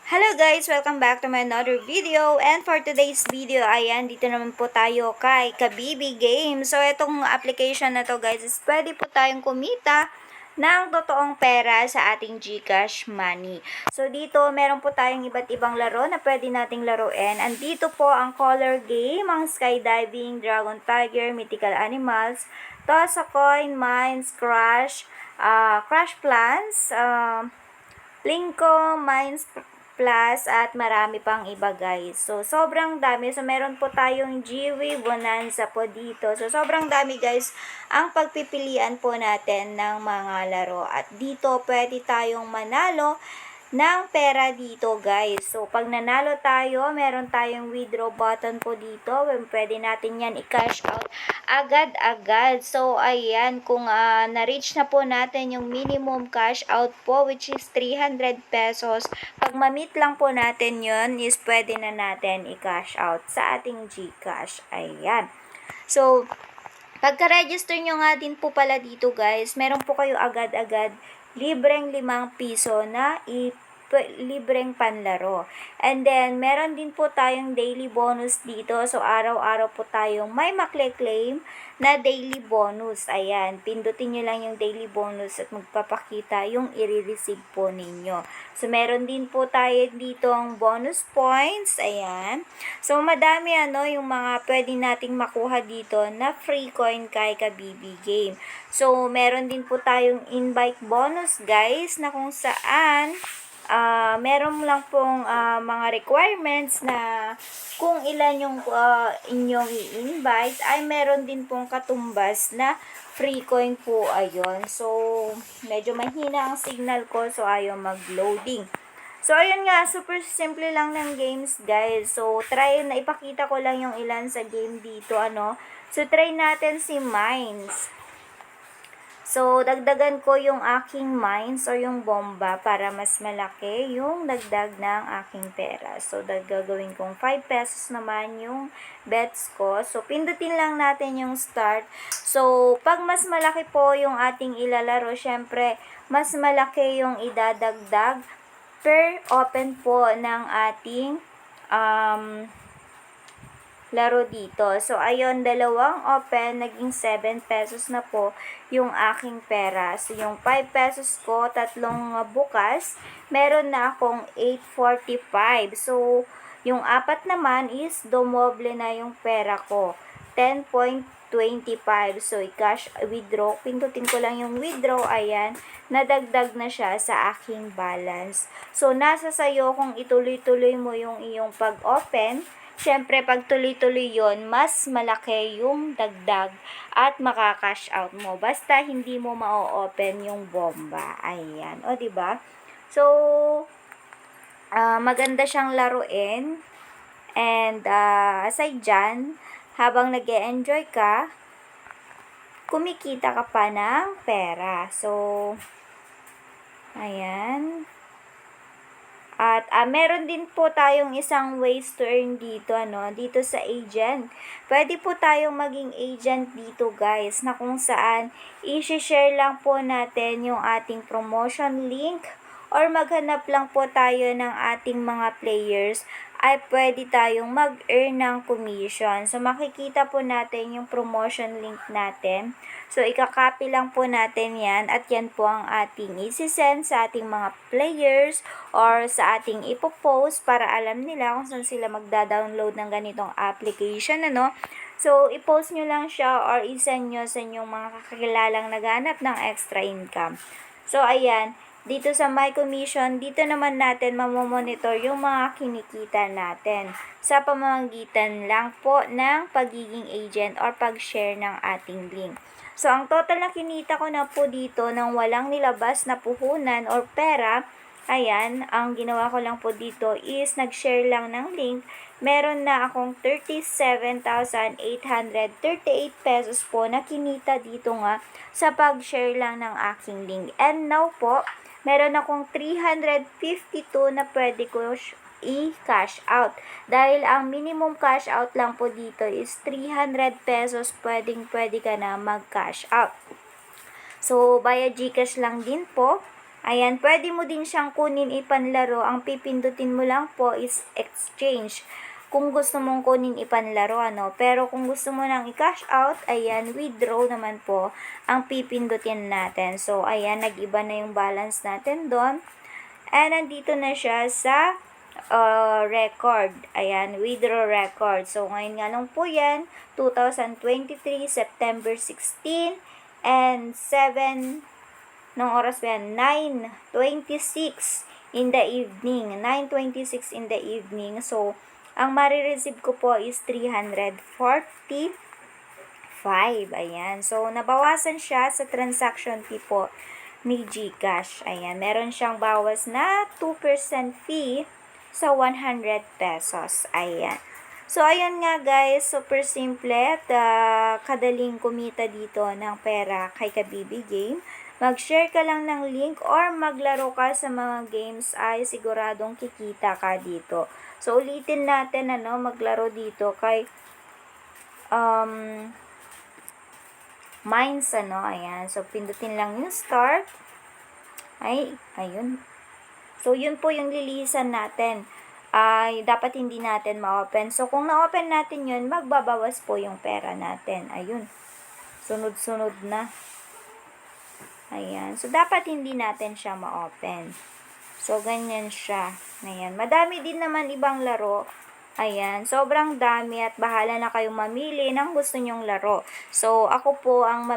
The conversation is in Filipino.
Hello guys! Welcome back to my another video. And for today's video, ayan, dito naman po tayo kay Kabibi Game. So, itong application na to guys is pwede po tayong kumita ng totoong pera sa ating GCash money. So, dito meron po tayong iba't ibang laro na pwede nating laruin. Andito po ang color game, ang skydiving, dragon tiger, mythical animals, toss a coin, mines, crash plans, Linko, Mines Plus, at marami pang iba guys. So, sobrang dami. So, meron po tayong Jiwi Bonanza po dito. So, sobrang dami guys ang pagpipilian po natin ng mga laro. At dito, pwede tayong manalo ng pera dito guys. So, pag nanalo tayo, meron tayong withdraw button po dito. Pwede natin yan i-cash out agad-agad. So, ayan, kung na-reach na po natin yung minimum cash out po, which is 300 pesos, pag ma-meet lang po natin yun, is pwede na natin i-cash out sa ating GCash. Ayan. So, pagka-register nyo nga din po pala dito guys, meron po kayo agad-agad libreng 5 piso na libreng panlaro. And then, meron din po tayong daily bonus dito. So, araw-araw po tayong may makle-claim na daily bonus. Ayan, pindutin nyo lang yung daily bonus at magpapakita yung i-receive po ninyo. So, meron din po tayo dito ang bonus points. Ayan. So, madami yung mga pwede nating makuha dito na free coin kay Kabibi Game. So, meron din po tayong invite bonus guys na kung saan meron lang pong mga requirements na kung ilan yung inyong i-invite ay meron din pong katumbas na free coin po ayon. So, medyo mahina ang signal ko so ayaw mag-loading. So, ayun nga, super simple lang ng games guys. So, try na ipakita ko lang yung ilan sa game dito So, try natin si Mines. So, dagdagan ko yung aking mines or yung bomba para mas malaki yung dagdag ng aking pera. So, gagawin kong 5 pesos naman yung bets ko. So, pindutin lang natin yung start. So, pag mas malaki po yung ating ilalaro, syempre, mas malaki yung idadagdag per open po ng ating laro dito. So, ayun, dalawang open, naging 7 pesos na po yung aking pera. So, yung 5 pesos ko, tatlong bukas, meron na akong 8.45. So, yung apat naman is dumoble na yung pera ko. 10.25. So, i-cash withdraw. Pindutin ko lang yung withdraw. Ayan, nadagdag na siya sa aking balance. So, nasa sayo kung ituloy-tuloy mo yung iyong pag-open. Siyempre, pag tuloy-tuloy yon, mas malaki yung dagdag at makakash out mo. Basta hindi mo ma-open yung bomba. Ayan. O, diba? So, maganda siyang laruin. And, aside dyan, habang nag-e-enjoy ka, kumikita ka pa ng pera. So, ayan. At meron din po tayong isang ways to earn dito, dito sa agent. Pwede po tayong maging agent dito guys, na kung saan i-share lang po natin yung ating promotion link or maghanap lang po tayo ng ating mga players ay pwede tayong mag-earn ng commission. So, makikita po natin yung promotion link natin. So, ikakopy lang po natin yan at yan po ang ating isi-send sa ating mga players or sa ating ipopost para alam nila kung saan sila magda-download ng ganitong application, So, i-post nyo lang siya or i-send nyo sa inyong mga kakilalang naghanap ng extra income. So, ayan. Dito sa My Commission, dito naman natin mamomonitor yung mga kinikita natin sa pamamagitan lang po ng pagiging agent or pag-share ng ating link. So, ang total na kinita ko na po dito ng walang nilabas na puhunan or pera, ayan, ang ginawa ko lang po dito is nag-share lang ng link. Meron na akong 37,838 pesos po na kinita dito nga sa pag-share lang ng aking link. And now po, meron akong 352 na pwede ko i-cash out. Dahil ang minimum cash out lang po dito is 300 pesos, pwede ka na mag-cash out. So, via GCash lang din po. Ayan, pwede mo din siyang kunin ipanlaro. Ang pipindutin mo lang po is exchange. Kung gusto mong kunin ipanlaro, ano. Pero kung gusto mo nang i-cash out, ayan, withdraw naman po ang pipindutin natin. So, ayan, nag-iba na yung balance natin doon. And nandito na siya sa record. Ayan, withdraw record. So, ngayon nga lang po yan, 2023, September 16, and 7, nung oras ba yan? 9:26 in the evening. 9:26 in the evening. So, ang marireceive ko po is 345. Ayan. So, nabawasan siya sa transaction fee po ni GCash. Ayan. Meron siyang bawas na 2% fee sa 100 pesos. Ayan. So, ayan nga guys, super simple at kadaling kumita dito ng pera kay Kabibi Game. Mag-share ka lang ng link or maglaro ka sa mga games ay siguradong kikita ka dito. So, ulitin natin, maglaro dito kay Mines, ayan. So, pindutin lang yung start. Ayun. So, yun po yung lilisan natin. Ay, dapat hindi natin ma-open. So, kung na-open natin yun, magbabawas po yung pera natin. Ayun. Sunod-sunod na. Ayan. So, dapat hindi natin siya ma-open. So, ganyan siya. Ayan. Madami din naman ibang laro. Ayan. Sobrang dami at bahala na kayong mamili ng gusto nyong laro. So, ako po ang